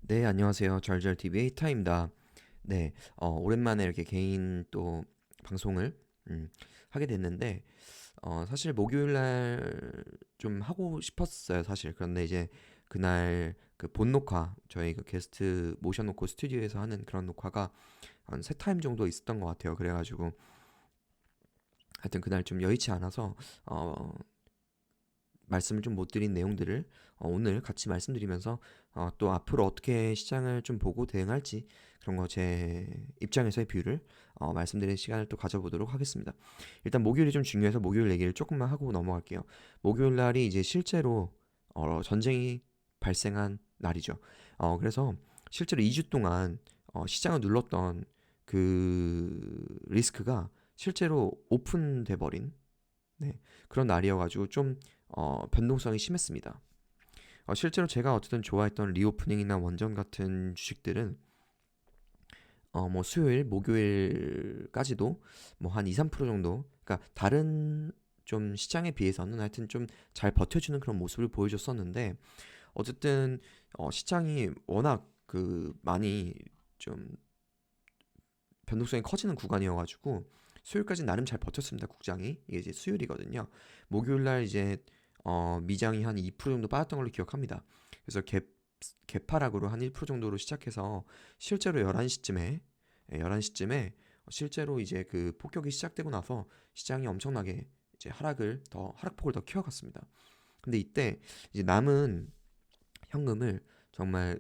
네, 안녕하세요. 잘잘TV의 타입니다. 네, 오랜만에 이렇게 개인 또 방송을 하게 됐는데, 사실 목요일 날 좀 하고 싶었어요, 사실. 그런데 이제 그날 그 본 녹화, 저희 그 게스트 모셔놓고 스튜디오에서 하는 그런 녹화가 한 세 타임 정도 있었던 것 같아요. 그래가지고 하여튼 그날 좀 여의치 않아서 어, 말씀을 좀 못 드린 내용들을 오늘 같이 말씀드리면서 또 앞으로 어떻게 시장을 좀 보고 대응할지 그런 거 제 입장에서의 뷰를 말씀드리는 시간을 또 가져보도록 하겠습니다. 일단 목요일이 좀 중요해서 목요일 얘기를 조금만 하고 넘어갈게요. 목요일 날이 이제 실제로 전쟁이 발생한 날이죠. 그래서 실제로 2주 동안 시장을 눌렀던 그 리스크가 실제로 오픈돼 버린, 네, 그런 날이어가지고 좀 변동성이 심했습니다. 실제로 제가 어쨌든 좋아했던 리오프닝이나 원전 같은 주식들은 뭐 수요일, 목요일까지도 뭐 한 2, 3% 정도, 그러니까 다른 좀 시장에 비해서는 하여튼 좀 잘 버텨주는 그런 모습을 보여줬었는데, 어쨌든 시장이 워낙 그 많이 좀 변동성이 커지는 구간이어가지고 수요일까지 나름 잘 버텼습니다. 국장이 이게 이제 수요일이거든요. 목요일 날 이제 미장이 한 2% 정도 빠졌던 걸로 기억합니다. 그래서 개파락으로 한 1% 정도로 시작해서 실제로 11시쯤에 11시쯤에 실제로 이제 그 폭격이 시작되고 나서 시장이 엄청나게 이제 하락폭을 더 키워갔습니다. 근데 이때 이제 남은 현금을 정말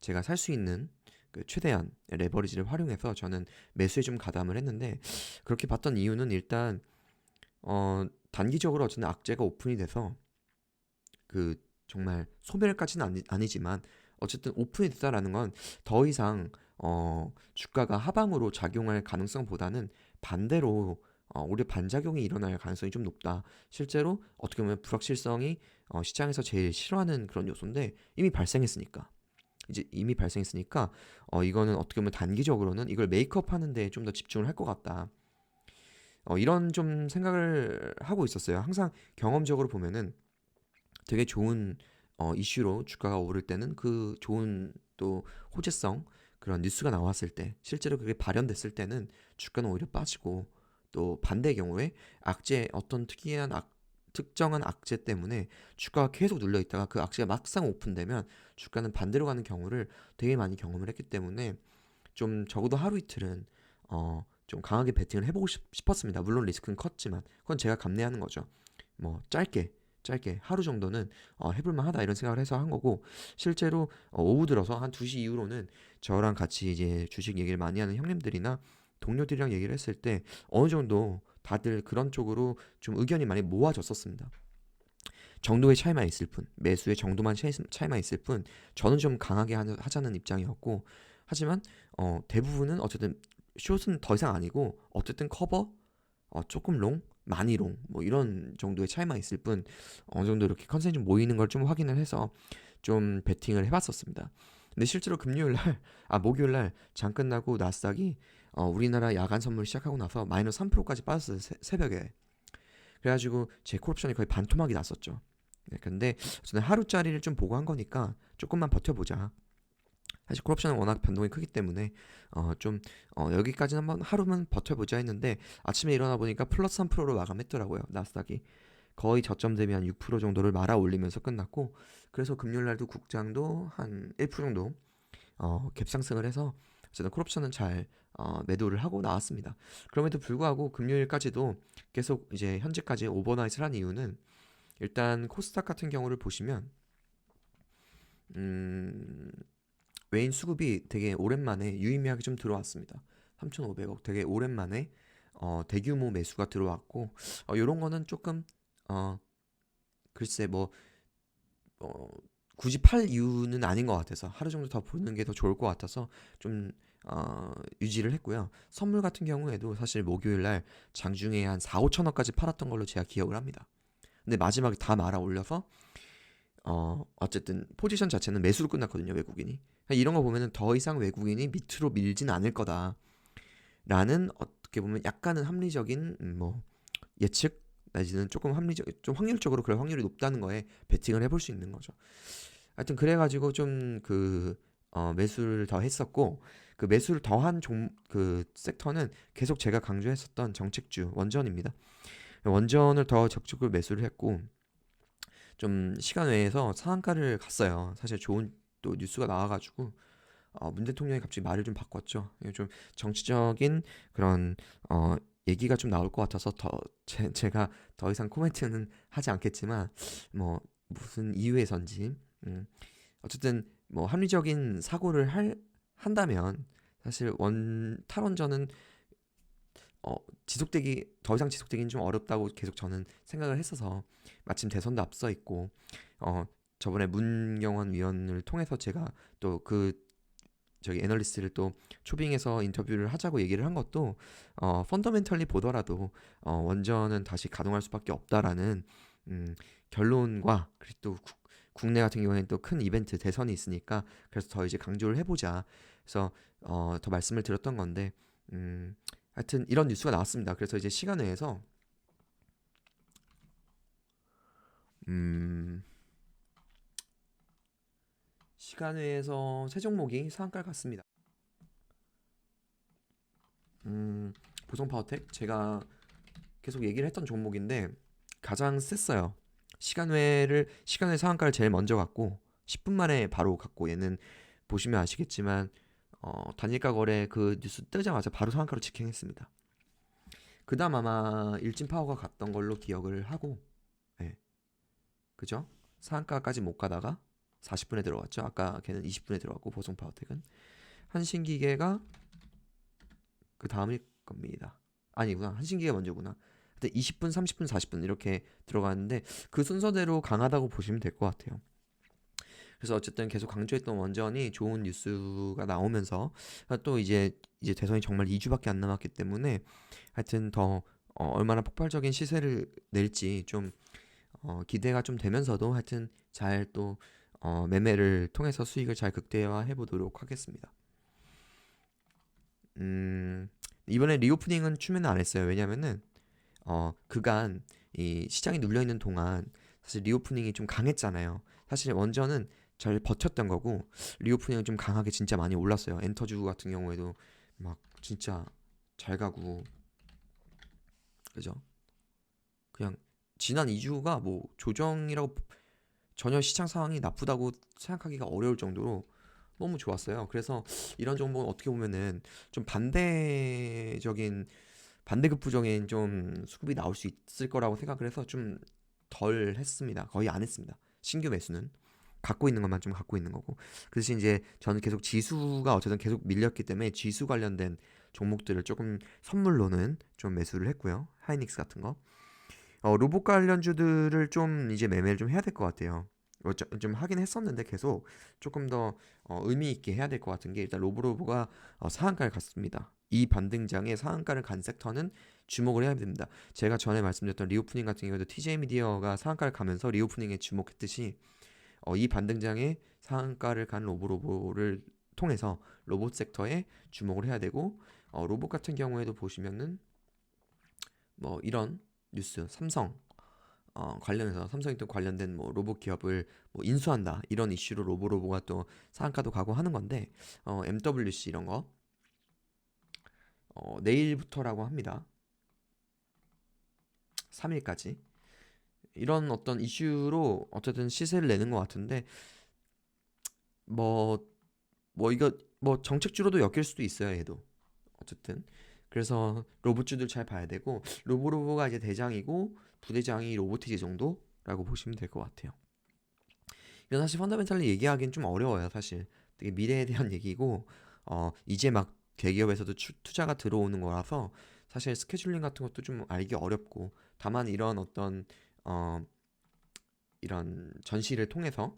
제가 살 수 있는 그 최대한 레버리지를 활용해서 저는 매수에 좀 가담을 했는데, 그렇게 봤던 이유는 일단 단기적으로 어쨌든 악재가 오픈이 돼서 그 정말 소멸까지는 아니지만 어쨌든 오픈이 됐다라는 건 더 이상 주가가 하방으로 작용할 가능성보다는 반대로 오히려 반작용이 일어날 가능성이 좀 높다. 실제로 어떻게 보면 불확실성이 시장에서 제일 싫어하는 그런 요소인데, 이미 발생했으니까 이거는 어떻게 보면 단기적으로는 이걸 메이크업 하는 데 좀 더 집중을 할 것 같다. 이런 좀 생각을 하고 있었어요. 항상 경험적으로 보면은 되게 좋은 이슈로 주가가 오를 때는 그 좋은 또 호재성 그런 뉴스가 나왔을 때, 실제로 그게 발현됐을 때는 주가는 오히려 빠지고, 또 반대의 경우에 어떤 특정한 악재 때문에 주가가 계속 눌려 있다가 그 악재가 막상 오픈되면 주가는 반대로 가는 경우를 되게 많이 경험을 했기 때문에 좀 적어도 하루 이틀은 좀 강하게 베팅을 해보고 싶었습니다. 물론 리스크는 컸지만 그건 제가 감내하는 거죠. 뭐 짧게 하루 정도는 해볼만 하다 이런 생각을 해서 한 거고, 실제로 오후 들어서 한 2시 이후로는 저랑 같이 이제 주식 얘기를 많이 하는 형님들이나 동료들이랑 얘기를 했을 때 어느 정도 다들 그런 쪽으로 좀 의견이 많이 모아졌었습니다. 정도의 차이만 있을 뿐, 매수의 정도만 차이만 있을 뿐, 저는 좀 강하게 하자는 입장이었고, 하지만 대부분은 어쨌든 숏은 더 이상 아니고 어쨌든 커버, 조금 롱, 많이 롱, 뭐 이런 정도의 차이만 있을 뿐, 어느 정도 이렇게 컨센이 좀 모이는 걸 좀 확인을 해서 좀 베팅을 해봤었습니다. 근데 실제로 목요일 날 장 끝나고 나스닥이 우리나라 야간 선물 시작하고 나서 마이너스 3%까지 빠졌어요, 새벽에. 그래가지고 제 콜옵션이 거의 반토막이 났었죠. 네, 근데 저는 하루짜리를 좀 보고 한 거니까 조금만 버텨보자. 사실 콜옵션은 워낙 변동이 크기 때문에 좀 여기까지는 한번 하루만 버텨보자 했는데, 아침에 일어나 보니까 플러스 3%로 마감했더라고요. 나스닥이 거의 저점 대비 한 6% 정도를 말아 올리면서 끝났고, 그래서 금요일 날도 국장도 한 1% 정도 갭상승을 해서 저는 콜옵션은 잘 매도를 하고 나왔습니다. 그럼에도 불구하고 금요일까지도 계속 이제 현재까지 오버나잇을 한 이유는, 일단 코스닥 같은 경우를 보시면 음, 외인 수급이 되게 오랜만에 유의미하게 좀 들어왔습니다. 3,500억 되게 오랜만에 대규모 매수가 들어왔고, 요런 거는 조금 어, 글쎄 뭐 어, 굳이 팔 이유는 아닌 것 같아서 하루 정도 더 보는 게 더 좋을 것 같아서 좀 유지를 했고요. 선물 같은 경우에도 사실 목요일 날 장중에 한 4, 5천원까지 팔았던 걸로 제가 기억을 합니다. 근데 마지막에 다 말아 올려서 어쨌든 포지션 자체는 매수로 끝났거든요, 외국인이. 이런 거 보면은 더 이상 외국인이 밑으로 밀진 않을 거다라는, 어떻게 보면 약간은 합리적인 뭐 예측 내지는 조금 좀 확률적으로 그럴 확률이 높다는 거에 베팅을 해볼 수 있는 거죠. 하여튼 그래가지고 좀 그 매수를 더 했었고, 그 매수를 더한 그 섹터는 계속 제가 강조했었던 정책주 원전입니다. 원전을 더 적극적으로 매수를 했고, 좀 시간 외에서 상한가를 갔어요. 사실 좋은 또 뉴스가 나와가지고 문 대통령이 갑자기 말을 좀 바꿨죠. 이게 좀 정치적인 그런 어, 얘기가 좀 나올 것 같아서 제가 더 이상 코멘트는 하지 않겠지만, 뭐 무슨 이유에선지, 어쨌든 뭐 합리적인 사고를 한다면 사실 탈원전은 어, 더 이상 지속되기는 좀 어렵다고 계속 저는 생각을 했어서, 마침 대선도 앞서 있고 어, 저번에 문경원 위원을 통해서 제가 또 저기 애널리스트를 또 초빙해서 인터뷰를 하자고 얘기를 한 것도, 펀더멘털리 보더라도 원전은 다시 가동할 수밖에 없다라는 결론과, 그리고 또 국내 같은 경우에는 또 큰 이벤트 대선이 있으니까, 그래서 더 이제 강조를 해보자, 그래서 더 말씀을 드렸던 건데, 하여튼 이런 뉴스가 나왔습니다. 그래서 이제 시간 외에서 음, 새 종목이 상한가를 갔습니다. 음, 보성파워텍, 제가 계속 얘기를 했던 종목인데 가장 셌어요. 시간외 상한가를 제일 먼저 갔고 10분 만에 바로 갔고, 얘는 보시면 아시겠지만 단일가 거래 그 뉴스 뜨자마자 바로 상한가로 직행했습니다. 그다음 아마 일진파워가 갔던 걸로 기억을 하고, 예, 그죠? 상한가까지 못 가다가 40분에 들어갔죠. 아까 걔는 20분에 들어갔고, 보성파워텍은 한신기계가 그 다음일 겁니다. 아니구나. 한신기가 먼저구나. 하여튼 20분, 30분, 40분 이렇게 들어갔는데 그 순서대로 강하다고 보시면 될 것 같아요. 그래서 어쨌든 계속 강조했던 원전이 좋은 뉴스가 나오면서, 또 이제 대선이 정말 2주밖에 안 남았기 때문에 하여튼 더 얼마나 폭발적인 시세를 낼지 좀 기대가 좀 되면서도, 하여튼 잘 또 매매를 통해서 수익을 잘 극대화해 보도록 하겠습니다. 음, 이번에 리오프닝은 추면은 안 했어요. 왜냐면은 그간 이 시장이 눌려 있는 동안 사실 리오프닝이 좀 강했잖아요. 사실 원전은 잘 버텼던 거고, 리오프닝은 좀 강하게 진짜 많이 올랐어요. 엔터주 같은 경우에도 막 진짜 잘 가고, 그죠? 그냥 지난 2주가 뭐 조정이라고, 전혀 시장 상황이 나쁘다고 생각하기가 어려울 정도로 너무 좋았어요. 그래서 이런 종목은 어떻게 보면은 좀 반대급부적인 좀 수급이 나올 수 있을 거라고 생각을 해서 좀 덜 했습니다. 거의 안 했습니다. 신규 매수는 갖고 있는 것만 좀 갖고 있는 거고. 그 대신 이제 저는 계속 지수가 어쨌든 계속 밀렸기 때문에 지수 관련된 종목들을 조금 선물로는 좀 매수를 했고요. 하이닉스 같은 거. 로봇 관련주들을 좀 이제 매매를 좀 해야 될 것 같아요. 좀 하긴 했었는데 계속 조금 더 의미 있게 해야 될 것 같은 게, 일단 로보로보가 상한가를 갔습니다. 이 반등장에 상한가를 간 섹터는 주목을 해야 됩니다. 제가 전에 말씀드렸던 리오프닝 같은 경우도 TJ 미디어가 상한가를 가면서 리오프닝에 주목했듯이, 이 반등장에 상한가를 간 로보로보를 통해서 로봇 섹터에 주목을 해야 되고, 로봇 같은 경우에도 보시면은 뭐 이런 뉴스, 관련해서 삼성이 또 관련된 뭐 로봇 기업을 뭐 인수한다, 이런 이슈로 로보로보가 또 상한가도 가고 하는 건데, MWC 이런 거 내일부터라고 합니다. 3일까지 이런 어떤 이슈로 어쨌든 시세를 내는 것 같은데, 뭐 이거 뭐 정책주로도 엮일 수도 있어요, 얘도. 어쨌든 그래서 로봇주들 잘 봐야 되고, 로보로보가 이제 대장이고 부대장이 로보티지 정도라고 보시면 될 것 같아요. 이건 사실 펀더멘탈리 얘기하기는 좀 어려워요. 사실 되게 미래에 대한 얘기고, 이제 막 대기업에서도 투자가 들어오는 거라서 사실 스케줄링 같은 것도 좀 알기 어렵고, 다만 어, 이런 전시를 통해서,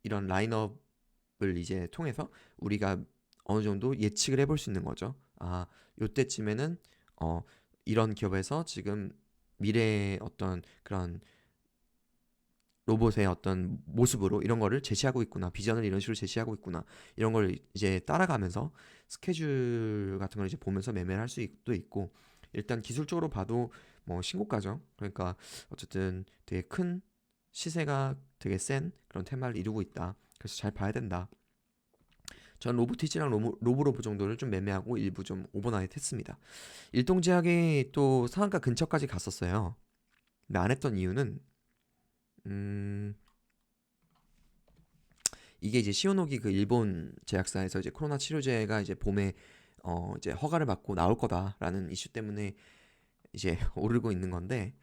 이런 라인업을 이제 통해서 우리가 어느 정도 예측을 해볼 수 있는 거죠. 아, 요때쯤에는 어, 이런 기업에서 지금 미래의 어떤 그런 로봇의 어떤 모습으로 이런 거를 제시하고 있구나, 비전을 이런 식으로 제시하고 있구나, 이런 걸 이제 따라가면서 스케줄 같은 걸 이제 보면서 매매를 할 수도 있고, 일단 기술적으로 봐도 뭐 신고가죠. 그러니까 어쨌든 되게 큰 시세가 되게 센 그런 테마를 이루고 있다. 그래서 잘 봐야 된다. 전 로보티지랑 로브로브 정도를 좀 매매하고 일부 좀 오버나잇 했습니다. 일동제약이 또 상한가 근처까지 갔었어요. 근데 안 했던 이유는 음, 이게 이제 시오노기 그 일본 제약사에서 이제 코로나 치료제가 이제 봄에 이제 허가를 받고 나올 거다라는 이슈 때문에 이제 오르고 있는 건데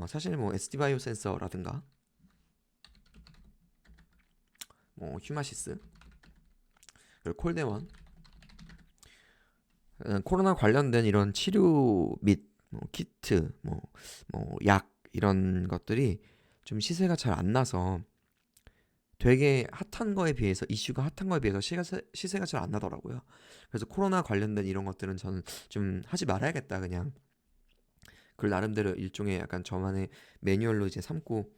사실 뭐 SD바이오 센서라든가 뭐 휴마시스 그리고 콜데원 코로나 관련된 이런 치료 및뭐 키트 뭐 약 이런 것들이 좀 시세가 잘 안 나서 되게 핫한 거에 비해서 이슈가 핫한 거에 비해서 시세가 잘 안 나더라고요. 그래서 코로나 관련된 이런 것들은 저는 좀 하지 말아야겠다 그냥 그 나름대로 일종의 약간 저만의 매뉴얼로 이제 삼고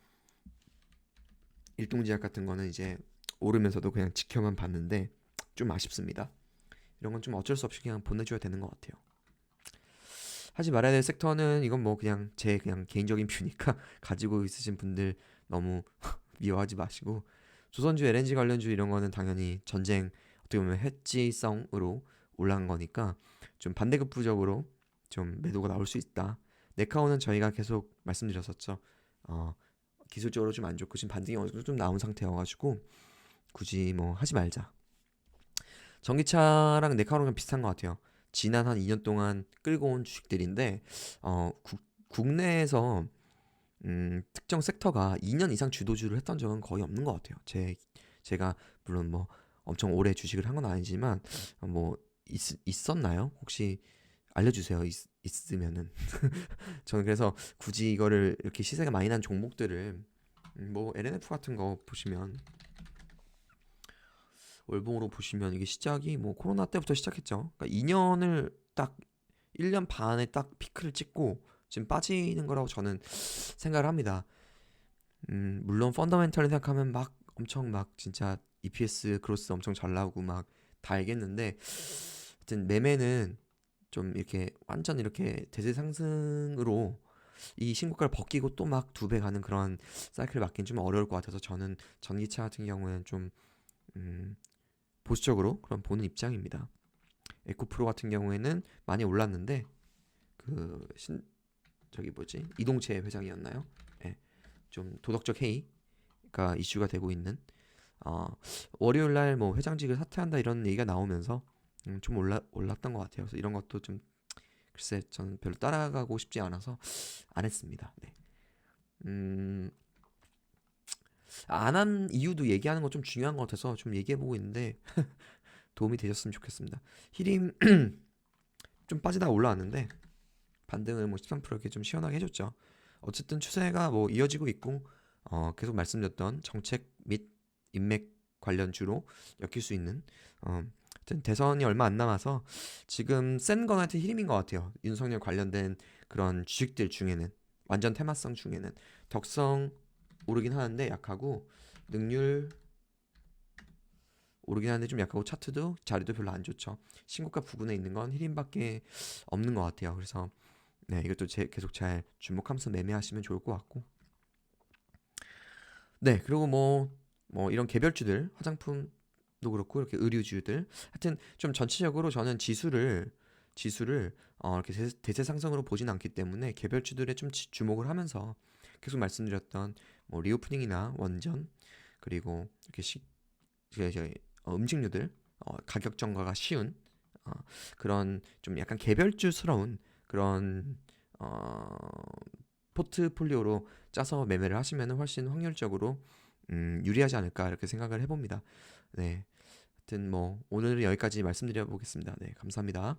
일동제약 같은 거는 이제 오르면서도 그냥 지켜만 봤는데 좀 아쉽습니다. 이런 건 좀 어쩔 수 없이 그냥 보내줘야 되는 것 같아요. 하지 말아야 될 섹터는 이건 뭐 그냥 제 그냥 개인적인 뷰니까 가지고 있으신 분들 너무 미워하지 마시고 조선주 LNG 관련주 이런 거는 당연히 전쟁 어떻게 보면 해지성으로 올라간 거니까 좀 반대급부적으로 좀 매도가 나올 수 있다. 네카오는 저희가 계속 말씀드렸었죠. 어, 기술적으로 좀 안 좋고 지금 반등이 어느 정도 좀 나온 상태여가지고 굳이 뭐 하지 말자. 전기차랑 네카오랑 비슷한 것 같아요. 지난 한 2년 동안 끌고 온 주식들인데 국내에서 특정 sek터가 2년 이상 주도주를 했던 적은 거의 없는 것 같아요. 제가 물론 뭐 엄청 오래 주식을 한 건 아니지만 뭐 있었나요? 혹시 알려주세요. 있으면은 저는 그래서 굳이 이거를 이렇게 시세가 많이 난 종목들을 뭐 LNF 같은 거 보시면 월봉으로 보시면 이게 시작이 뭐 코로나 때부터 시작했죠. 그러니까 2년을 딱 1년 반에 딱 피크를 찍고 지금 빠지는 거라고 저는 생각을 합니다. 물론 펀더멘털을 생각하면 막 엄청 막 진짜 EPS 그로스 엄청 잘 나오고 막 다 알겠는데 하여튼 매매는 좀 이렇게 완전 이렇게 대세 상승으로 이 신고가를 벗기고 또 막 2배 가는 그런 사이클을 맞기는 좀 어려울 것 같아서 저는 전기차 같은 경우에는 좀 음, 보수적으로 그런 보는 입장입니다. 에코프로 같은 경우에는 많이 올랐는데 그 저기 뭐지 이동채 회장이었나요? 예, 좀 도덕적 해이가 이슈가 되고 있는 어, 월요일 날뭐 회장직을 사퇴한다 이런 얘기가 나오면서 좀 올랐던 것 같아요. 그래서 이런 것도 좀 글쎄 저는 별로 따라가고 싶지 않아서 안 했습니다. 네. 음, 안 한 이유도 얘기하는 거 좀 중요한 것 같아서 좀 얘기해보고 있는데 도움이 되셨으면 좋겠습니다. 히림 좀 빠지다 올라왔는데 반등을 뭐 13% 이렇게 좀 시원하게 해줬죠. 어쨌든 추세가 뭐 이어지고 있고 계속 말씀드렸던 정책 및 인맥 관련주로 엮일 수 있는 하여튼 대선이 얼마 안 남아서 지금 센 거는 하여튼 히림인 것 같아요. 윤석열 관련된 그런 주식들 중에는 완전 테마성 중에는 덕성 오르긴 하는데 약하고 능률 오르긴 하는데 좀 약하고 차트도 자리도 별로 안 좋죠. 신고가 부근에 있는 건 히림밖에 없는 것 같아요. 그래서 네, 이것도 계속 잘 주목하면서 매매하시면 좋을 것 같고. 네, 그리고 뭐 이런 개별주들, 화장품도 그렇고 이렇게 의류주들, 하여튼 좀 전체적으로 저는 지수를 이렇게 대세 상승으로 보진 않기 때문에 개별주들에 좀 주목을 하면서 계속 말씀드렸던 뭐 리오프닝이나 원전 그리고 이렇게 음식료들 가격 정가가 쉬운 어, 그런 좀 약간 개별주스러운 그런 어, 포트폴리오로 짜서 매매를 하시면 훨씬 확률적으로 유리하지 않을까 이렇게 생각을 해봅니다. 네, 하여튼 뭐 오늘은 여기까지 말씀드려 보겠습니다. 네, 감사합니다.